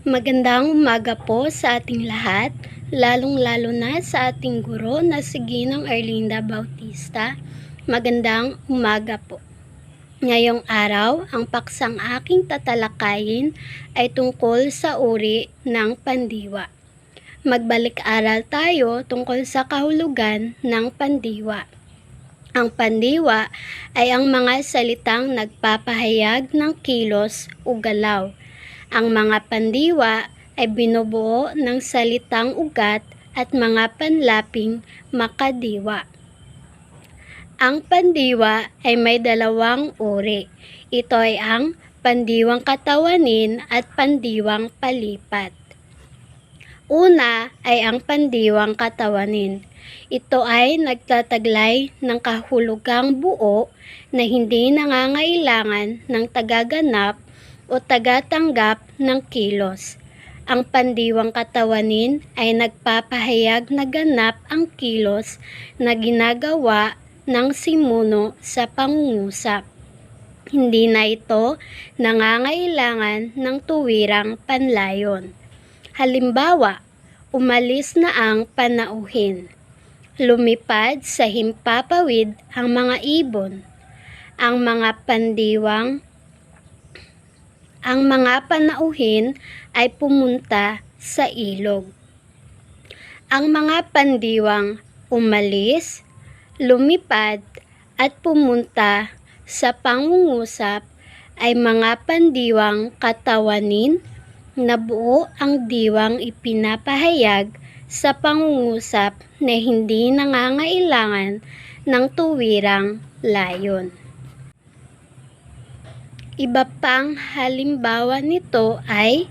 Magandang umaga po sa ating lahat, lalong-lalo na sa ating guro na si Ginang Arlinda Bautista. Magandang umaga po. Ngayong araw, ang paksang aking tatalakayin ay tungkol sa uri ng pandiwa. Magbalik-aral tayo tungkol sa kahulugan ng pandiwa. Ang pandiwa ay ang mga salitang nagpapahayag ng kilos o galaw. Ang mga pandiwa ay binubuo ng salitang ugat at mga panlaping makadiwa. Ang pandiwa ay may dalawang uri. Ito ay ang pandiwang katawanin at pandiwang palipat. Una ay ang pandiwang katawanin. Ito ay nagtataglay ng kahulugang buo na hindi nangangailangan ng tagaganap o tagatanggap ng kilos. Ang pandiwang katawanin ay nagpapahayag na ganap ang kilos na ginagawa ng simuno sa pangungusap. Hindi na ito nangangailangan ng tuwirang panlayon. Halimbawa, umalis na ang panauhin. Lumipad sa himpapawid ang mga ibon. Ang mga panauhin ay pumunta sa ilog. Ang mga pandiwang umalis, lumipad, at pumunta sa pangungusap ay mga pandiwang katawanin na buo ang diwang ipinapahayag sa pangungusap na hindi nangangailangan ng tuwirang layon. Iba pang halimbawa nito ay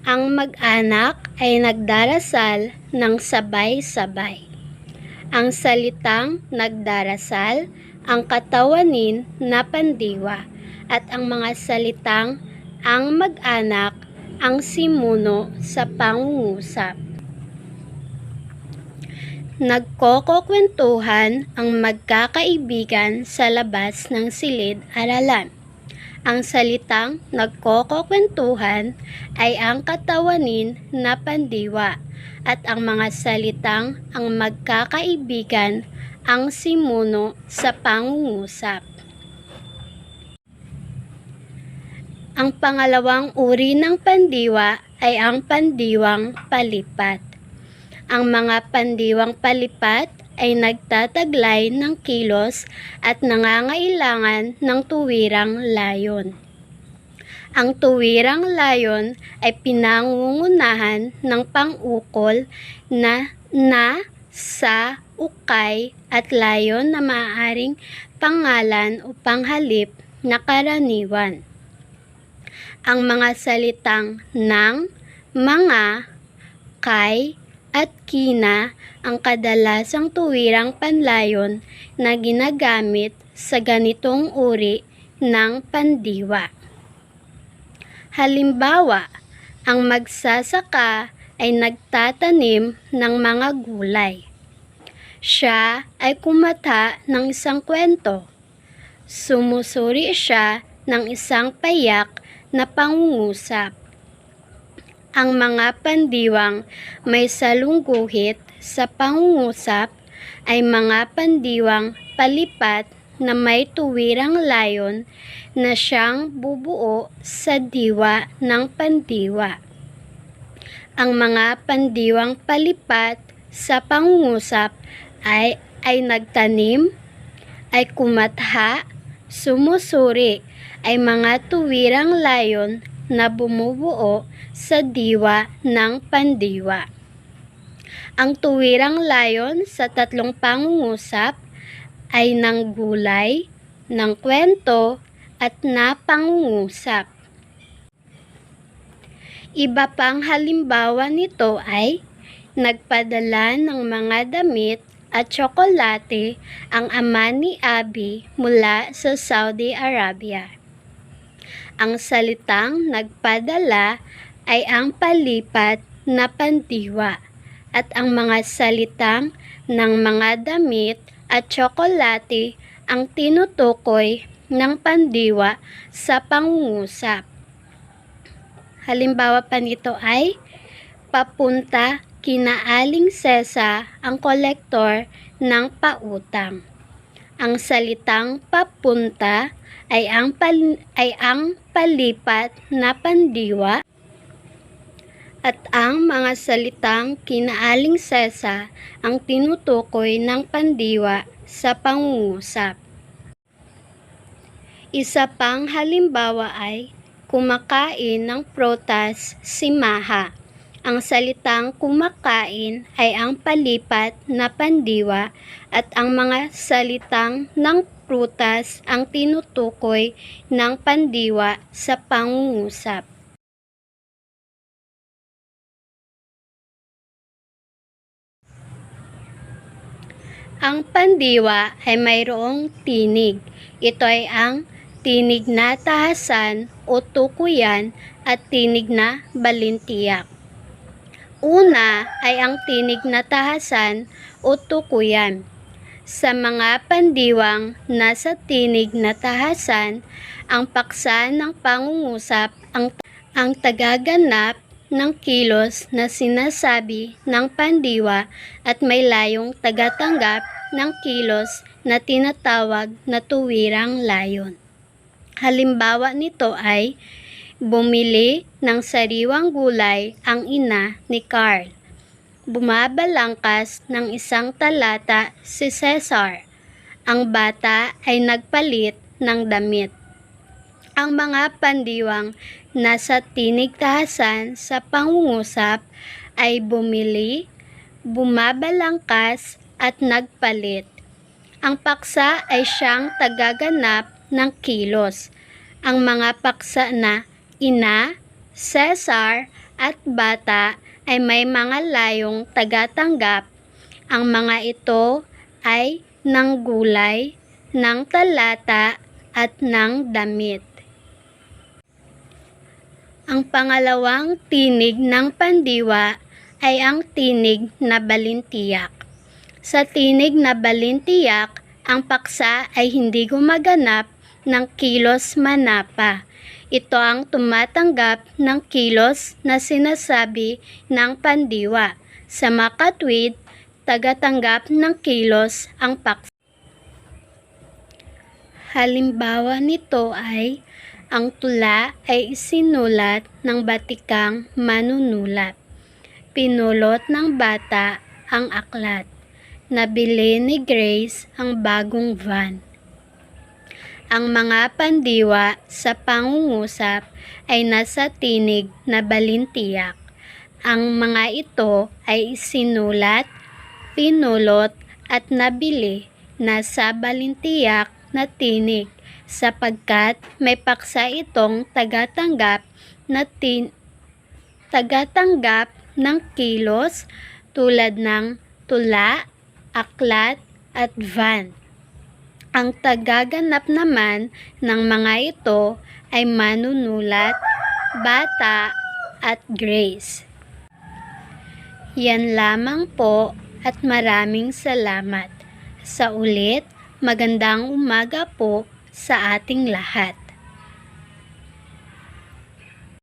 ang mag-anak ay nagdarasal ng sabay-sabay. Ang salitang nagdarasal ang katawanin na pandiwa at ang mga salitang ang mag-anak ang simuno sa pangungusap. Nagkokwentuhan ang magkakaibigan sa labas ng silid-aralan. Ang salitang nagkokwentuhan ay ang katawanin na pandiwa at ang mga salitang ang magkakaibigan ang simuno sa pangungusap. Ang pangalawang uri ng pandiwa ay ang pandiwang palipat. Ang mga pandiwang palipat ay nagtataglay ng kilos at nangangailangan ng tuwirang layon. Ang tuwirang layon ay pinangungunahan ng pang-ukol na sa, ukay at layon na maaaring pangalan o panghalip na karaniwan. Ang mga salitang ng, mga, kay, at kina ang kadalasang tuwirang panlayon na ginagamit sa ganitong uri ng pandiwa. Halimbawa, ang magsasaka ay nagtatanim ng mga gulay. Siya ay kumata ng isang kwento. Sumusuri siya ng isang payak na pangungusap. Ang mga pandiwang may salungguhit sa pangungusap ay mga pandiwang palipat na may tuwirang layon na siyang bubuo sa diwa ng pandiwa. Ang mga pandiwang palipat sa pangungusap ay nagtanim, ay kumatha, sumusuri, ay mga tuwirang layon na bumubuo sa diwa ng pandiwa. Ang tuwirang layon sa tatlong pangungusap ay ng gulay, ng kwento, at na pangungusap. Iba pang halimbawa nito ay nagpadala ng mga damit at tsokolate ang ama ni Abby mula sa Saudi Arabia. Ang salitang nagpadala ay ang palipat na pandiwa at ang mga salitang ng mga damit at tsokolate ang tinutukoy ng pandiwa sa pangungusap. Halimbawa pa nito ay papunta kina Aling Sesa ang kolektor ng pautang. Ang salitang papunta ay ang palipat na pandiwa at ang mga salitang kina Aling Sesa ang tinutukoy ng pandiwa sa pangungusap. Isa pang halimbawa ay kumakain ng prutas si Maha. Ang salitang kumakain ay ang palipat na pandiwa at ang mga salitang ng prutas ang tinutukoy ng pandiwa sa pangungusap. Ang pandiwa ay mayroong tinig. Ito ay ang tinig na tahasan o tukuyan at tinig na balintiyak. Una ay ang tinig na tahasan o tukuyan. Sa mga pandiwang nasa tinig na tahasan, ang paksa ng pangungusap ang tagaganap ng kilos na sinasabi ng pandiwa at may layong tagatanggap ng kilos na tinatawag na tuwirang layon. Halimbawa nito ay bumili ng sariwang gulay ang ina ni Carl. Bumabalangkas ng isang talata si Cesar. Ang bata ay nagpalit ng damit. Ang mga pandiwang nasa tinig tahasan sa pangungusap ay bumili, bumabalangkas at nagpalit. Ang paksa ay siyang tagaganap ng kilos. Ang mga paksa na ina, Cesar at bata ay may mga layong tagatanggap. Ang mga ito ay ng gulay, ng talata at ng damit. Ang pangalawang tinig ng pandiwa ay ang tinig na balintiyak. Sa tinig na balintiyak, ang paksa ay hindi gumaganap ng kilos manapa. Ito ang tumatanggap ng kilos na sinasabi ng pandiwa. Sa makatwid, tagatanggap ng kilos ang paksa. Halimbawa nito ay ang tula ay isinulat ng batikang manunulat. Pinulot ng bata ang aklat. Nabili ni Grace ang bagong van. Ang mga pandiwa sa pangungusap ay nasa tinig na balintiyak. Ang mga ito ay isinulat, pinulot at nabili na sa balintiyak na tinig sapagkat may paksa itong tagatanggap ng kilos tulad ng tula, aklat at van. Ang tagaganap naman ng mga ito ay manunulat, bata at Grace. Yan lamang po at maraming salamat. Sa ulit, magandang umaga po sa ating lahat.